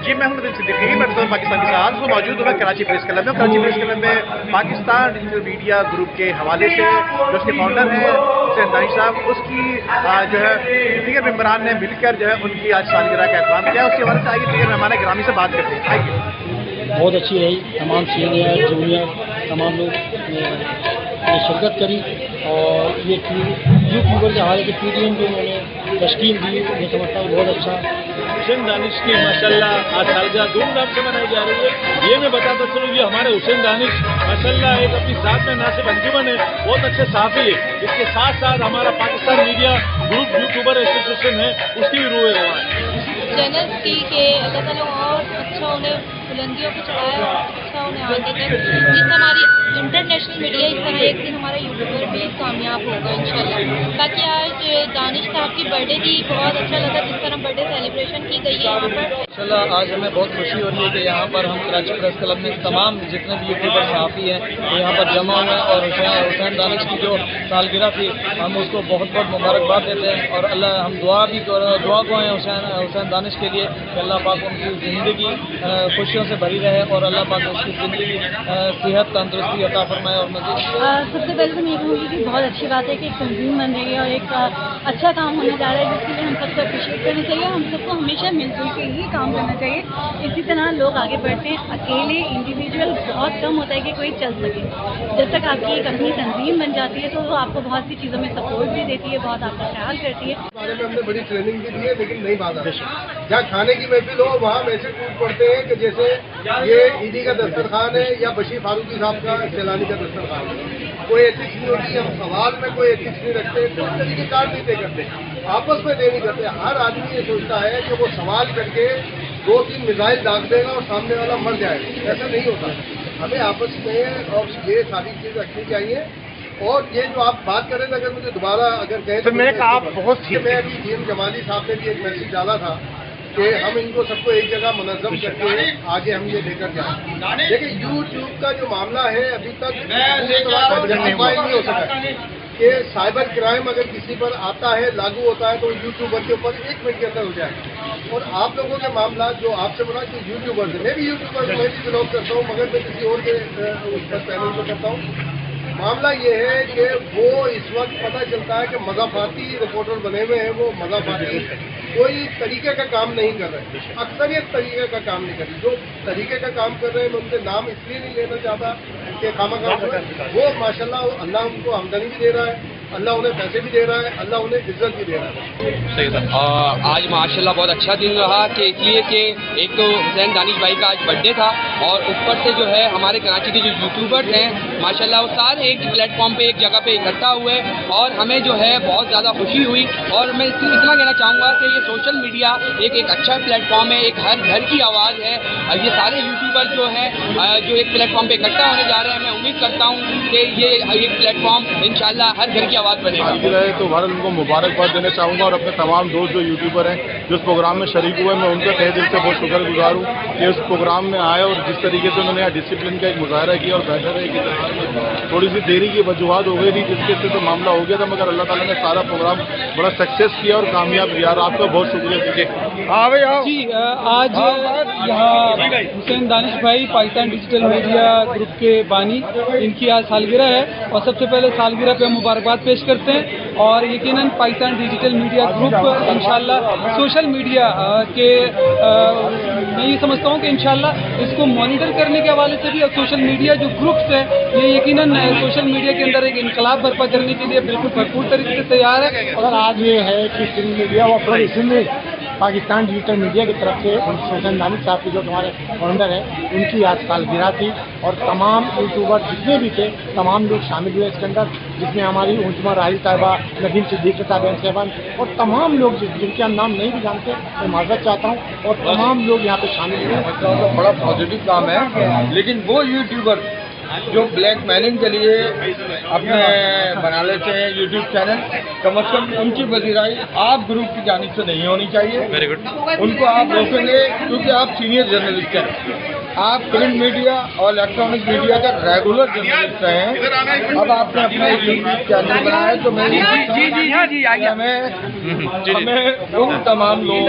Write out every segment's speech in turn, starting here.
جی میں ہوں صدیقی، میں بطور پاکستان کے ساتھ موجود ہوں کراچی پریس کلب میں. کراچی پریس کلب میں پاکستان ڈیجیٹل میڈیا گروپ کے حوالے سے جو اس کے فاؤنڈر ہیں حسین دانش صاحب، اس کی جو ہے دیگر ممبران نے مل کر جو ہے ان کی آج سالگرہ کا اہتمام کیا. اس کے حوالے سے آئیے دیگر مہمان گرامی سے بات کرتے ہیں. آئیے. بہت اچھی رہی، تمام سینئر جونیئر تمام لوگ نے شرکت کری، اور یہ یوٹیوبر کے حوالے سے پی ٹی ایم بھی انہوں نے تشکیل دی، میں سمجھتا ہوں بہت اچھا. حسین دانش کی ماشاءاللہ آج سالگرہ دھوم دھام سے منائی جا رہی ہے. یہ میں بتاتا چلوں یہ ہمارے حسین دانش ماشاءاللہ ایک اپنی ذات میں نہ صرف انجمن ہے، بہت اچھے صحافی ہے. اس کے ساتھ ساتھ ہمارا Pakistan media group YouTuber association ہے، اس کی بھی روح رواں ہے. چینلز کی کہ اللہ تعالیٰ اور اچھا انہیں بلندیوں پہ چڑھائے اور اچھا انہیں آگے تک جس طرح ہماری انٹرنیشنل میڈیا اس طرح ایک دن ہمارا یوٹیوبر بھی کامیاب ہوگا انشاءاللہ. باقی آج دانش صاحب کی برتھ ڈے تھی، بہت اچھا لگا جس طرح برتھ ڈے سیلیبریشن کی گئی ہے یہاں پر. ماشاءاللہ آج ہمیں بہت خوشی ہو رہی ہے کہ یہاں پر ہم کراچی پریس کلب میں تمام جتنے بھی یوٹیوبر صحافی ہیں وہ یہاں پر جمع ہوئے، اور حسین دانش کی جو سالگرہ تھی ہم اس کو بہت بہت مبارکباد دیتے ہیں. اور اللہ ہم دعا کو ہیں حسین دانش کے لیے کہ اللہ پاک ان کی زندگی خوشیوں سے بھری رہے، اور اللہ پاک اس کی زندگی صحت تندرستی عطا فرمائے. اور مزید سب سے پہلے تو میں یہ کہوں گی کہ بہت اچھی بات ہے کہ ایک تنظیم بن رہی ہے اور ایک اچھا کام ہونے جا رہا ہے، جس کے لیے ہم سب کو اپریشیٹ کرنا چاہیے. ہم سب کو ہمیشہ مل جل کے ہی کام کرنا چاہیے. اسی طرح لوگ آگے بڑھتے ہیں. اکیلے انڈیویجول بہت کم ہوتا ہے کہ کوئی چل سکے. جب تک آپ کی ایک اپنی تنظیم بن جاتی ہے تو وہ آپ کو بہت سی چیزوں میں سپورٹ بھی دیتی ہے، بہت آپ کا خیال کرتی ہے. بارے میں ہم نے بڑی ٹریننگ بھی دی ہے، لیکن نہیں بات ہے. جہاں کھانے کی محفل ہو وہاں ویسے ٹوٹ پڑتے ہیں کہ جیسے یہ عیدی کا دسترخوان ہے یا بشیر فاروقی صاحب کا سیلانی کا دسترخوان ہے. کوئی ایتھکس نہیں ہوتی، ہم سوال میں کوئی ایتھکس نہیں رکھتے، کوئی طریقے کار نہیں طے کرتے، آپس میں دے نہیں کرتے. ہر آدمی یہ سوچتا ہے کہ وہ سوال کر کے 2-3 میزائل داغ دے گا اور سامنے والا مر جائے گا. ایسا نہیں ہوتا. ہمیں آپس میں اور یہ ساری چیزیں رکھنی چاہیے. اور یہ جو آپ بات کریں اگر مجھے دوبارہ اگر کہیں تو میں ابھی جیم جمالی صاحب نے بھی ایک میسج ڈالا تھا کہ ہم ان کو سب کو ایک جگہ منظم کر کے آگے ہم یہ لے کر جائیں. لیکن یوٹیوب کا جو معاملہ ہے ابھی تک نہیں ہو سکا کہ سائبر کرائم اگر کسی پر آتا ہے لاگو ہوتا ہے تو یوٹیوبر کے اوپر 1 منٹ کے اندر ہو جائے. اور آپ لوگوں کے معاملات جو آپ سے بڑا کہ یوٹیوبر سے میں بھی یوٹیوبر میں بھی بلاگ کرتا ہوں، مگر میں کسی اور کے اس پر چینل کو کرتا ہوں. معاملہ یہ ہے کہ وہ اس وقت پتہ چلتا ہے کہ مضافاتی رپورٹر بنے ہوئے ہیں، وہ مضافاتی کوئی طریقے کا کام نہیں کر رہے. اکثریت طریقے کا کام نہیں کر رہی. جو طریقے کا کام کر رہے ہیں میں ان کے نام اس لیے نہیں لینا چاہتا کہ خامخواہ وہ ماشاءاللہ اللہ ان کو آمدنی بھی دے رہا ہے، اللہ انہیں پیسے بھی دے رہا ہے، اللہ انہیں عزت بھی دے رہا ہے. آج ماشاءاللہ بہت اچھا دن رہا کہ اس لیے کہ ایک تو حسین دانش بھائی کا آج برتھ ڈے تھا، اور اوپر سے جو ہے ہمارے کراچی کے جو یوٹیوبرز ہیں ماشاءاللہ وہ سارے ایک پلیٹ فارم پہ ایک جگہ پہ اکٹھا ہوئے، اور ہمیں جو ہے بہت زیادہ خوشی ہوئی. اور میں اتنا کہنا چاہوں گا کہ یہ سوشل میڈیا ایک اچھا پلیٹ فارم ہے، ایک ہر گھر کی آواز ہے. یہ سارے یوٹیوبر جو ہیں جو ایک پلیٹ فارم پہ اکٹھا ہونے جا رہے ہیں، میں امید کرتا ہوں کہ یہ ایک پلیٹ فارم انشاءاللہ ہر گھر کی آواز بنے گا. تو بھارت ان کو مبارکباد دینا چاہوں گا، اور اپنے تمام دوست جو یوٹیوبر ہیں جو اس پروگرام میں شریک ہوئے میں ان کا تہ دل سے بہت شکر گزار ہوں کہ اس پروگرام میں آئے، اور جس طریقے سے انہوں نے ڈسپلن کا ایک مظاہرہ کیا اور بیٹھے رہے کہ تھوڑی سی دیری کی وجوہات ہو گئی تھی جس کے سے تو معاملہ ہو گیا تھا، مگر اللہ تعالیٰ نے سارا پروگرام بڑا سکسیس کیا اور کامیاب کیا. اور آپ کا بہت شکریہ. جی آج یہاں حسین دانش بھائی پاکستان ڈیجیٹل میڈیا گروپ کے بانی، ان کی آج سالگرہ ہے، اور سب سے پہلے سالگرہ پہ مبارکباد پیش کرتے ہیں. اور یقیناً پاکستان ڈیجیٹل میڈیا گروپ انشاءاللہ سوشل میڈیا کے میں یہ سمجھتا ہوں کہ انشاءاللہ اس کو مانیٹر کرنے کے حوالے سے بھی، اور سوشل میڈیا جو گروپس ہیں یہ یقیناً سوشل میڈیا کے اندر ایک انقلاب برپا کرنے کے لیے بالکل بھرپور طریقے سے تیار ہے. اگر آج یہ ہے کہ سری میڈیا اور پاکستان ڈیجیٹل میڈیا کی طرف سے حسین دانش صاحب کی جو ہمارے فاؤنڈر ہیں ان کی آج سالگرہ تھی، اور تمام یوٹیوبر جتنے بھی تھے تمام لوگ شامل ہوئے اس کے اندر، جس میں ہماری عظمیٰ راحل صاحبہ، ندیم صدیقی صاحبان اور تمام لوگ جن کے ہم نام نہیں بھی جانتے میں معذرت چاہتا ہوں، اور تمام لوگ یہاں پہ شامل ہوئے. بڑا پازیٹیو کام ہے، لیکن وہ یوٹیوبر جو بلیک میلنگ کے لیے اپنے بنا لیتے ہیں یوٹیوب چینل، کم از کم ان کی پذیرائی آپ گروپ کی جانب سے نہیں ہونی چاہیے. ان کو آپ روکیں گے کیونکہ آپ سینئر جرنلسٹ ہیں، آپ پرنٹ میڈیا اور الیکٹرانک میڈیا کا ریگولر جرنلسٹ ہیں. اب آپ نے اپنا ایک یوٹیوب چینل بنایا تو ہمیں ان تمام لوگوں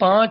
5,